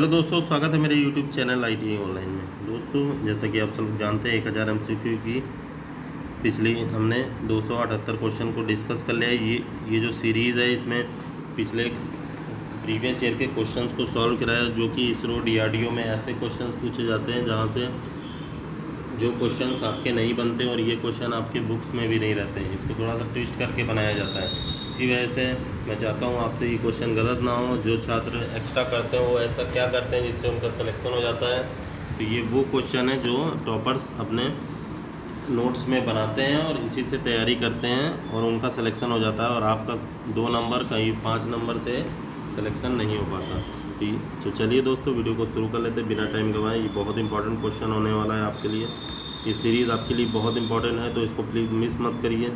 Hello दोस्तों, स्वागत है मेरे यूट्यूब चैनल ITA ऑनलाइन में। दोस्तों, जैसा कि आप सब लोग जानते हैं 1000 MCQ की पिछली हमने 278 क्वेश्चन को डिस्कस कर लिया है। ये जो सीरीज़ है, इसमें पिछले प्रीवियस ईयर के क्वेश्चंस को सॉल्व कराया, जो कि इसरो DRDO में ऐसे क्वेश्चन पूछे जाते हैं जहाँ से जो क्वेश्चंस आपके नहीं बनते और ये क्वेश्चन आपके बुक्स में भी नहीं रहते हैं। इसको थोड़ा सा ट्विस्ट करके बनाया जाता है। इसी वजह से मैं चाहता हूँ आपसे ये क्वेश्चन गलत ना हो। जो छात्र एक्स्ट्रा करते हैं वो ऐसा क्या करते हैं जिससे उनका सिलेक्शन हो जाता है। तो ये वो क्वेश्चन है जो टॉपर्स अपने नोट्स में बनाते हैं और इसी से तैयारी करते हैं और उनका सिलेक्शन हो जाता है, और आपका 2 नंबर कहीं 5 नंबर से सिलेक्शन नहीं हो पाता। तो चलिए दोस्तों, वीडियो को शुरू कर लेते हैं बिना टाइम गंवाए। ये बहुत इंपॉर्टेंट क्वेश्चन होने वाला है आपके लिए। ये सीरीज़ आपके लिए बहुत इंपॉर्टेंट है, तो इसको प्लीज़ मिस मत करिए।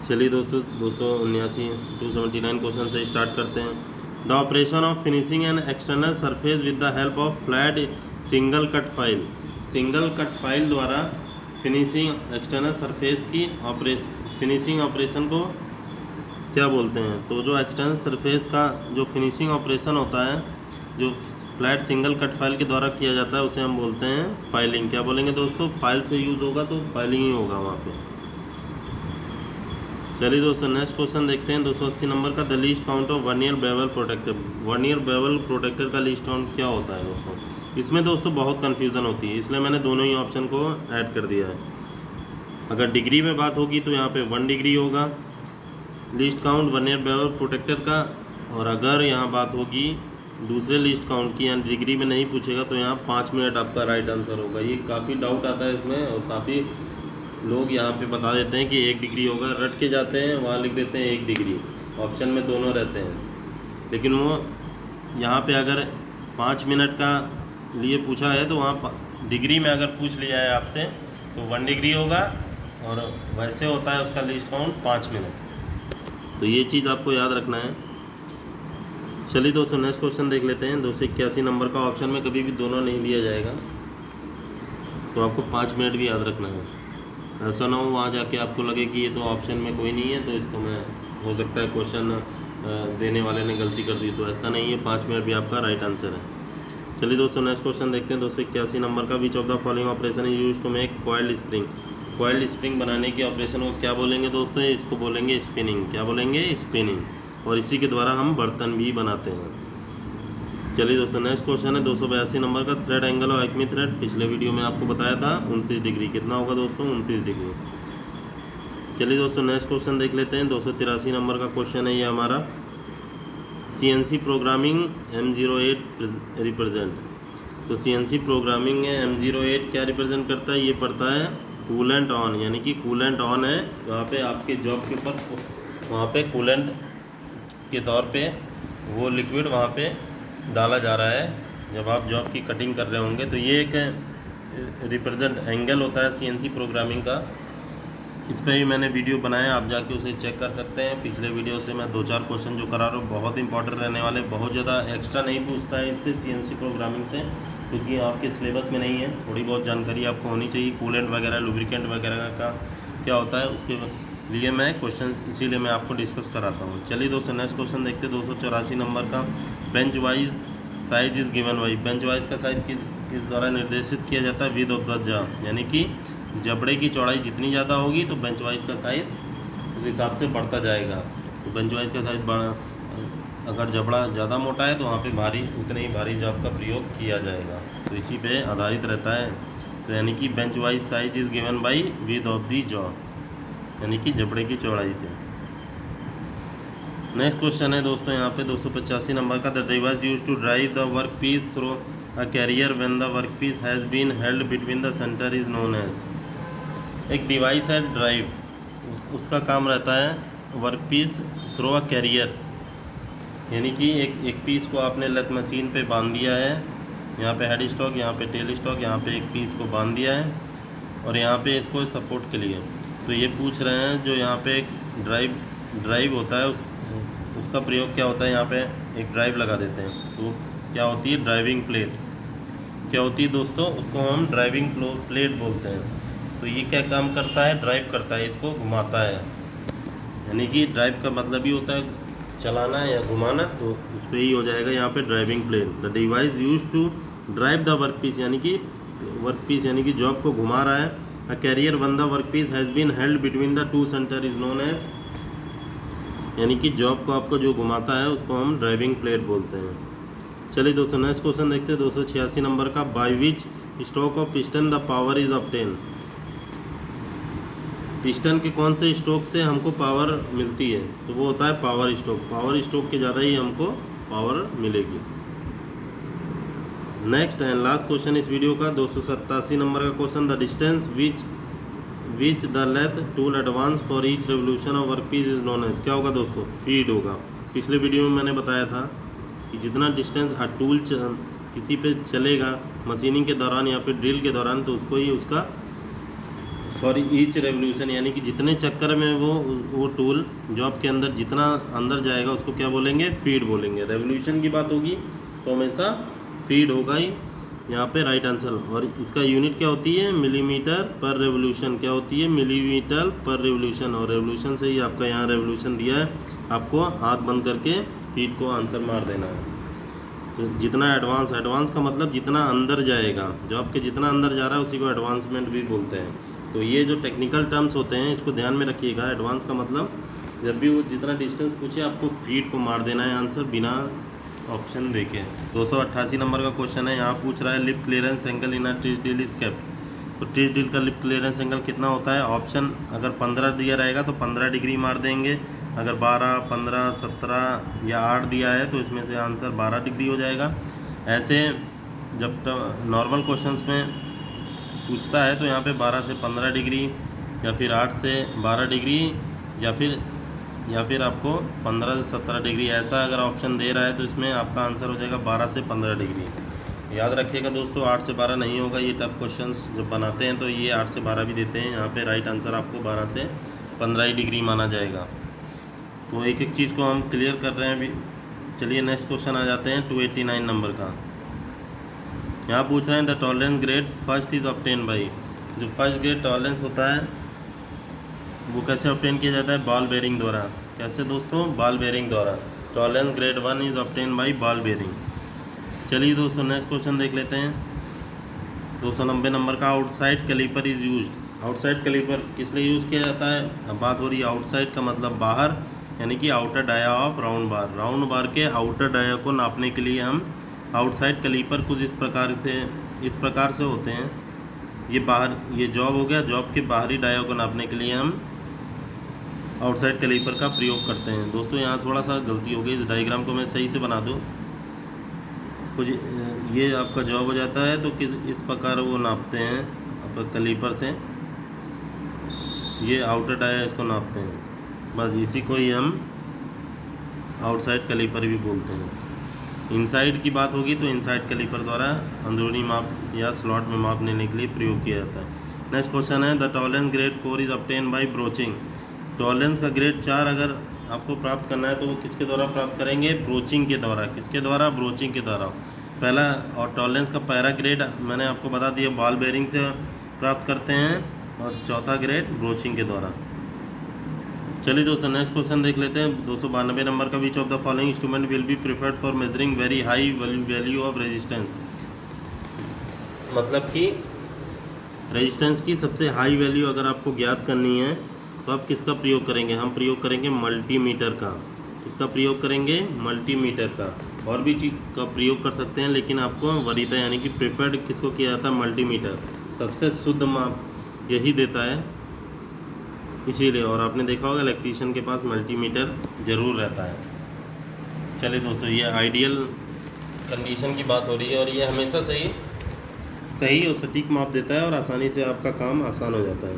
चलिए दोस्तों, 279 क्वेश्चन से स्टार्ट करते हैं। The operation of finishing an external surface with the help of flat single cut file. Single cut file द्वारा फिनिशिंग एक्सटर्नल सरफेस की फिनिशिंग ऑपरेशन को क्या बोलते हैं? तो जो एक्सटर्नल सरफेस का जो फिनिशिंग ऑपरेशन होता है, जो फ्लैट सिंगल कट फाइल के द्वारा किया जाता है, उसे हम बोलते हैं फाइलिंग। क्या बोलेंगे दोस्तों? फाइल से यूज़ होगा तो फाइलिंग ही होगा वहाँ पे। चलिए दोस्तों, नेक्स्ट क्वेश्चन देखते हैं। 280 नंबर का, the least count of vernier bevel protector. Vernier bevel protector का लीस्ट काउंट क्या होता है दोस्तों? इसमें दोस्तों बहुत कन्फ्यूज़न होती है, इसलिए मैंने दोनों ही ऑप्शन को ऐड कर दिया है। अगर डिग्री में बात होगी तो यहाँ पे 1 डिग्री होगा least count vernier bevel protector का, और अगर यहाँ बात होगी दूसरे लीस्ट काउंट की, यानी डिग्री में नहीं पूछेगा, तो यहाँ 5 मिनट आपका राइट आंसर होगा। ये काफ़ी डाउट आता है इसमें, और काफ़ी लोग यहाँ पे बता देते हैं कि 1 डिग्री होगा, रट के जाते हैं, वहाँ लिख देते हैं 1 डिग्री। ऑप्शन में दोनों रहते हैं, लेकिन वो यहाँ पे अगर 5 मिनट का लिए पूछा है तो वहाँ डिग्री में अगर पूछ लिया है आपसे तो 1 डिग्री होगा, और वैसे होता है उसका लीस्ट काउंट 5 मिनट। तो ये चीज़ आपको याद रखना है। चलिए दोस्तों, नेक्स्ट क्वेश्चन देख लेते हैं। 281 नंबर का, ऑप्शन में कभी भी दोनों नहीं दिया जाएगा, तो आपको 5 मिनट भी याद रखना है। ऐसा ना हो वहाँ जाके आपको लगे कि ये तो ऑप्शन में कोई नहीं है, तो इसको मैं हो सकता है क्वेश्चन देने वाले ने गलती कर दी। तो ऐसा नहीं है, 5 मिनट भी आपका राइट आंसर है। चलिए दोस्तों, नेक्स्ट क्वेश्चन देखते हैं। 281 नंबर का, which of the following operation is use to make coiled spring. Coiled spring बनाने के ऑपरेशन को क्या बोलेंगे दोस्तों? इसको बोलेंगे स्पिनिंग। क्या बोलेंगे? स्पिनिंग। और इसी के द्वारा हम बर्तन भी बनाते हैं। चलिए दोस्तों, नेक्स्ट क्वेश्चन है 282 नंबर का, थ्रेड एंगल और एक्मी थ्रेड। पिछले वीडियो में आपको बताया था 29 डिग्री। कितना होगा दोस्तों? 29 डिग्री। चलिए दोस्तों, नेक्स्ट क्वेश्चन देख लेते हैं। 283 नंबर का क्वेश्चन है ये हमारा, CNC प्रोग्रामिंग M08 रिप्रेजेंट। तो CNC प्रोग्रामिंग है M08 क्या रिप्रेजेंट करता है? ये पढ़ता है कूलेंट ऑन, यानी कि कूलेंट ऑन है वहाँ पे आपके जॉब के ऊपर, वहाँ पे कूलेंट के तौर पे वो लिक्विड वहाँ पे डाला जा रहा है जब आप जॉब की कटिंग कर रहे होंगे। तो ये एक रिप्रेजेंट एंगल होता है CNC प्रोग्रामिंग का। इस पर भी मैंने वीडियो बनाया, आप जाके उसे चेक कर सकते हैं। पिछले वीडियो से मैं 2-4 क्वेश्चन जो करा रहा हूँ बहुत इंपॉर्टेंट रहने वाले, बहुत ज़्यादा एक्स्ट्रा नहीं पूछता है इससे CNC प्रोग्रामिंग से, क्योंकि आपके सिलेबस में नहीं है। थोड़ी बहुत जानकारी आपको होनी चाहिए, कूलेंट वगैरह लुब्रिकेंट वगैरह का क्या होता है, उसके लिए मैं क्वेश्चन इसीलिए मैं आपको डिस्कस कराता हूँ। चलिए दोस्तों, नेक्स्ट क्वेश्चन देखते हैं। 284 नंबर का, bench wise size is given by. Bench wise का साइज किस द्वारा निर्देशित किया जाता है? विद ऑफ द जा, यानी कि जबड़े की चौड़ाई जितनी ज़्यादा होगी तो बेंच वाइज का साइज़ उस हिसाब से बढ़ता जाएगा। तो बेंच वाइज का साइज़ अगर जबड़ा ज़्यादा मोटा है तो वहाँ पे उतने ही भारी जॉब का प्रयोग किया जाएगा। तो इसी पे आधारित रहता है। तो यानी कि bench wise size is given by with of the jaw, यानी कि जबड़े की चौड़ाई से। नेक्स्ट क्वेश्चन है दोस्तों यहाँ पे 285 नंबर का, the device use to drive the work piece through a carrier when the work piece has been held between the center is known as. एक डिवाइस है ड्राइव, उसका काम रहता है work piece through a carrier, यानी कि एक piece को आपने लेथ मशीन पे बांध दिया है। यहाँ पे हेड स्टॉक, यहाँ पे टेल स्टॉक, यहाँ पे एक पीस को बांध दिया है, और यहाँ पे इसको सपोर्ट के लिए। तो ये पूछ रहे हैं जो यहाँ पे एक ड्राइव होता है उसका प्रयोग क्या होता है? यहाँ पे एक ड्राइव लगा देते हैं, तो क्या होती है? Driving plate. क्या होती है दोस्तों? उसको हम ड्राइविंग प्लेट बोलते हैं। तो ये क्या काम करता है? ड्राइव करता है, इसको घुमाता है। यानी कि ड्राइव का मतलब ही होता है चलाना है या घुमाना, तो उस पर ही हो जाएगा यहाँ पे driving plane. The device use to drive the workpiece, यानी कि जॉब को घुमा रहा है। A carrier one the workpiece has been held between the two centre is known as, यानी कि जॉब को आपको जो घुमाता है उसको हम ड्राइविंग प्लेट बोलते हैं। चलिए दोस्तों नेक्स्ट क्वेश्चन देखते हैं 286 नंबर का। By which stroke of piston the power is obtain, piston के कौन से स्ट्रोक से हमको पावर मिलती है, तो वो होता है पावर स्ट्रोक। पावर स्ट्रोक के ज़्यादा ही हमको पावर मिलेगी। नेक्स्ट एंड लास्ट क्वेश्चन इस वीडियो का 287 नंबर का question. The distance which the lathe tool advance for each revolution of workpiece is known as, क्या होगा दोस्तों, फीड होगा। पिछले वीडियो में मैंने बताया था कि जितना डिस्टेंस टूल किसी पे चलेगा मशीनिंग के दौरान या फिर ड्रिल के दौरान, तो उसको ही उसका फॉर ईच रेवोल्यूशन, यानी कि जितने चक्कर में वो टूल जॉब के अंदर जितना अंदर जाएगा उसको क्या बोलेंगे, फीड बोलेंगे। रेवोल्यूशन की बात होगी तो हमेशा फीड होगा ही यहाँ पे राइट आंसर। और इसका यूनिट क्या होती है, मिलीमीटर पर रेवोल्यूशन। क्या होती है, मिलीमीटर पर रेवोल्यूशन। और रेवोल्यूशन से ही आपका यहाँ रेवोल्यूशन दिया है, आपको आँख बंद करके फीड को आंसर मार देना है। तो जितना एडवांस का मतलब जितना अंदर जाएगा, जॉब के जितना अंदर जा रहा है उसी को एडवांसमेंट भी बोलते हैं। तो ये जो टेक्निकल टर्म्स होते हैं इसको ध्यान में रखिएगा। एडवांस का मतलब जब भी वो जितना डिस्टेंस पूछे आपको फीड को मार देना है आंसर बिना ऑप्शन देके। 288 नंबर का क्वेश्चन है, यहाँ पूछ रहा है lift clearance angle in a teach drill is kept. तो टिच ड्रिल का लिफ्ट क्लियरेंस एंगल कितना होता है, ऑप्शन अगर 15 दिया रहेगा तो 15 डिग्री मार देंगे, अगर 12, 15, 17 या 8 दिया है तो इसमें से आंसर 12 डिग्री हो जाएगा। ऐसे जब नॉर्मल क्वेश्चंस में पूछता है तो यहाँ पे 12 से 15 डिग्री या फिर 8 से 12 डिग्री या फिर आपको 15 से 17 डिग्री, ऐसा अगर ऑप्शन दे रहा है तो इसमें आपका आंसर हो जाएगा 12 से 15 डिग्री। याद रखिएगा दोस्तों 8 से 12 नहीं होगा, ये टफ क्वेश्चंस जब बनाते हैं तो ये 8 से 12 भी देते हैं। यहाँ पे राइट आंसर आपको 12 से 15 ही डिग्री माना जाएगा। तो एक एक चीज़ को हम क्लियर कर रहे हैं अभी। चलिए नेक्स्ट क्वेश्चन आ जाते हैं 289 नंबर का। यहाँ पूछ रहे हैं the tolerance grade first is obtain by, जो फर्स्ट ग्रेड टॉलरेंस होता है वो कैसे ऑब्टेन किया जाता है, बॉल बेयरिंग द्वारा। कैसे दोस्तों, बॉल बेयरिंग द्वारा। Tolerance grade 1 is obtain by ball bearing. चलिए दोस्तों नेक्स्ट क्वेश्चन देख लेते हैं 290 नंबर का। Outside caliper is used. Outside caliper किस लिए यूज़ किया जाता है, अब बात हो रही है आउटसाइड का मतलब बाहर, यानी कि outer dia of round bar. Round bar के आउटर डाया को नापने के लिए हम आउटसाइड कैलीपर कुछ इस प्रकार से होते हैं। ये बाहर, ये जॉब हो गया, जॉब के बाहरी डाया को नापने के लिए हम आउटसाइड कैलीपर का प्रयोग करते हैं। दोस्तों यहाँ थोड़ा सा गलती हो गई, इस डायग्राम को मैं सही से बना दूँ। कुछ ये आपका जॉब हो जाता है तो इस प्रकार वो नापते हैं आपका कैलीपर से, ये आउटर डाया इसको नापते हैं, बस इसी को ही हम आउटसाइड कैलीपर भी बोलते हैं। इनसाइड की बात होगी तो इनसाइड कैलीपर द्वारा अंदरूनी माप या स्लॉट में माप लेने के लिए प्रयोग किया जाता है। नेक्स्ट क्वेश्चन है the tolerance grade 4 is obtain bye broaching. Tolerance का ग्रेड 4 अगर आपको प्राप्त करना है तो वो किसके द्वारा प्राप्त करेंगे, ब्रोचिंग के द्वारा। किसके द्वारा, ब्रोचिंग के द्वारा। पहला और टॉलरेंस का पहला ग्रेड मैंने आपको बता दिया बॉल बेयरिंग से प्राप्त करते हैं, और चौथा ग्रेड ब्रोचिंग के द्वारा। चलिए दोस्तों नेक्स्ट क्वेश्चन देख लेते हैं 292 नंबर का। Which of the following instrument will be preferred for measuring very high value of resistance. मतलब कि रेजिस्टेंस की सबसे हाई वैल्यू अगर आपको ज्ञात करनी है तो आप किसका प्रयोग करेंगे, हम प्रयोग करेंगे मल्टीमीटर का। किसका प्रयोग करेंगे, मल्टीमीटर का। और भी चीज़ का प्रयोग कर सकते हैं लेकिन आपको वरीयता यानी कि प्रिफर्ड किसको किया जाता है, मल्टीमीटर। सबसे शुद्ध माप यही देता है इसीलिए। और आपने देखा होगा इलेक्ट्रीशियन के पास मल्टीमीटर ज़रूर रहता है। चलिए दोस्तों ये आइडियल कंडीशन की बात हो रही है और ये हमेशा सही और सटीक माप देता है और आसानी से आपका काम आसान हो जाता है।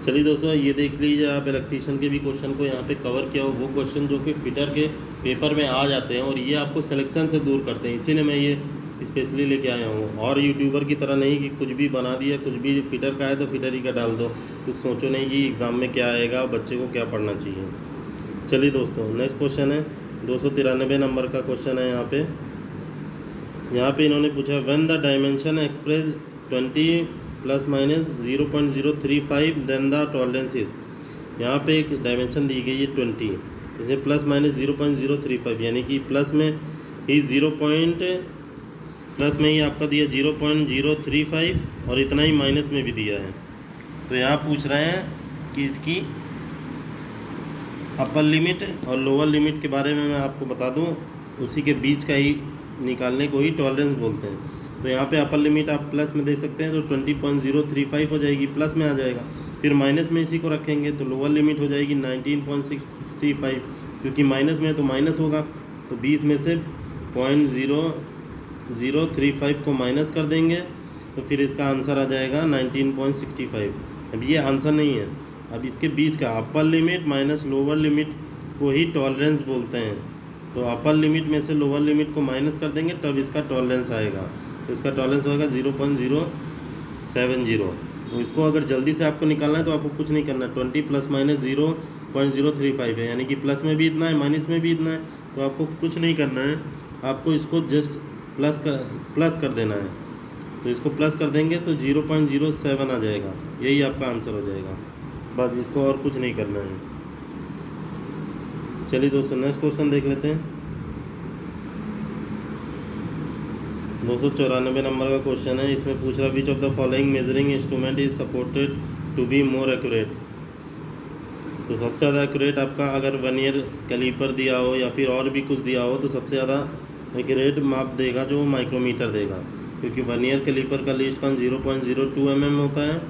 चलिए दोस्तों ये देख लीजिए आप इलेक्ट्रीशियन के भी क्वेश्चन को यहाँ पे कवर किया हो, वो क्वेश्चन जो कि फिटर के पेपर में आ जाते हैं और ये आपको सिलेक्शन से दूर करते हैं, इसीलिए मैं ये स्पेशली लेके आया हूँ। और यूट्यूबर की तरह नहीं कि कुछ भी बना दिया, कुछ भी फिटर का है तो फिटर ही का डाल दो, कुछ सोचो नहीं कि एग्ज़ाम में क्या आएगा, बच्चे को क्या पढ़ना चाहिए। चलिए दोस्तों नेक्स्ट क्वेश्चन है 293 नंबर का क्वेश्चन है। यहाँ पे इन्होंने पूछा when the dimension express 20 ± 0.035 then the tolerance is. यहाँ पे एक डायमेंशन दी गई है 20, जैसे प्लस माइनस 0.035, यानी कि प्लस में ही प्लस में ही आपका दिया 0.035 और इतना ही माइनस में भी दिया है। तो यहाँ पूछ रहे हैं कि इसकी अपर लिमिट और लोअर लिमिट के बारे में मैं आपको बता दूं, उसी के बीच का ही निकालने को ही टॉलरेंस बोलते हैं। तो यहाँ पे अपर लिमिट आप प्लस में देख सकते हैं, तो 20.035 हो जाएगी, प्लस में आ जाएगा। फिर माइनस में इसी को रखेंगे तो लोअर लिमिट हो जाएगी 19.65, क्योंकि माइनस में है तो माइनस होगा, तो 20 में से 0.035 को माइनस कर देंगे तो फिर इसका आंसर आ जाएगा 19.65। अब ये आंसर नहीं है, अब इसके बीच का upper limit minus lower limit को ही टॉलरेंस बोलते हैं। तो अपर लिमिट में से लोअर लिमिट को माइनस कर देंगे तब इसका टॉलरेंस आएगा, तो इसका टॉलरेंस होगा 0.070। तो इसको अगर जल्दी से आपको निकालना है तो आपको कुछ नहीं करना, 20 प्लस माइनस 0.035 है, यानी कि प्लस में भी इतना है माइनस में भी इतना है, तो आपको कुछ नहीं करना है, आपको इसको जस्ट प्लस कर देना है। तो इसको प्लस कर देंगे तो 0.07 आ जाएगा, यही आपका आंसर हो जाएगा, बस इसको और कुछ नहीं करना है। चलिए दोस्तों नेक्स्ट क्वेश्चन देख लेते हैं। 294 नंबर का क्वेश्चन है। इसमें पूछ रहा which of the following measuring instrument is supported to be more accurate. तो सबसे ज़्यादा एक्यूरेट आपका अगर वर्नियर कैलीपर दिया हो या फिर और भी कुछ दिया हो तो सबसे ज़्यादा एक्यूरेट माप देगा जो माइक्रोमीटर देगा, क्योंकि वर्नियर कैलीपर का लीस्ट काउंट 0.02 mm होता है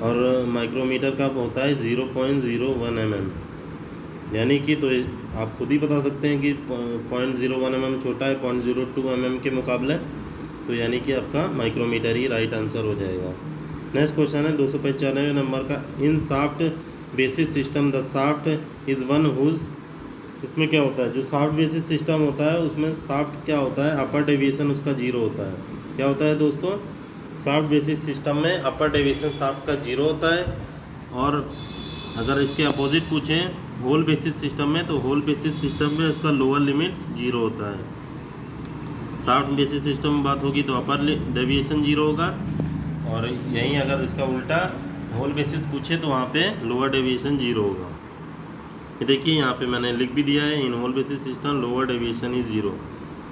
और माइक्रोमीटर का होता है 0.01 mm, यानी कि तो आप खुद ही बता सकते हैं कि 0.01 mm छोटा है 0.02 mm के मुकाबले, तो यानी कि आपका माइक्रोमीटर ही राइट आंसर हो जाएगा। नेक्स्ट क्वेश्चन है 295 नंबर का। In shaft basis system the shaft is one whose. इसमें क्या होता है, जो शाफ्ट बेसिस सिस्टम होता है उसमें शाफ्ट क्या होता है, अपर डेविएशन उसका 0 होता है। क्या होता है दोस्तों, शाफ्ट बेसिस सिस्टम में अपर डेविएशन शाफ्ट का 0 होता है, और अगर इसके अपोजिट पूछें होल बेसिस सिस्टम में, तो होल बेसिस सिस्टम में उसका लोअर लिमिट 0 होता है। शाफ्ट बेसिस सिस्टम में बात होगी तो अपर डेविएशन 0 होगा, और यहीं अगर इसका उल्टा होल बेसिस पूछे तो वहाँ पे लोअर डेविएशन 0 होगा। ये देखिए यहाँ पे मैंने लिख भी दिया है, in hole basis system lower deviation is 0।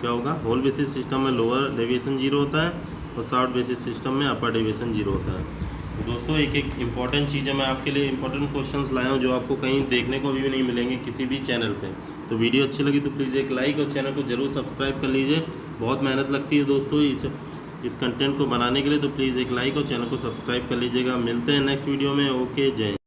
क्या होगा, होल बेसिस सिस्टम में लोअर डेविएशन 0 होता है और शाफ्ट बेसिस सिस्टम में अपर डेविएशन 0 होता है। तो दोस्तों एक इंपॉर्टेंट चीज़ है, मैं आपके लिए इंपॉर्टेंट क्वेश्चंस लाया हूँ जो आपको कहीं देखने को भी नहीं मिलेंगे किसी भी चैनल पे। तो वीडियो अच्छी लगी तो प्लीज़ एक लाइक और चैनल को ज़रूर सब्सक्राइब कर लीजिए। बहुत मेहनत लगती है दोस्तों इस कंटेंट को बनाने के लिए, तो प्लीज़ एक लाइक और चैनल को सब्सक्राइब कर लीजिएगा। मिलते हैं नेक्स्ट वीडियो में। ओके, जय।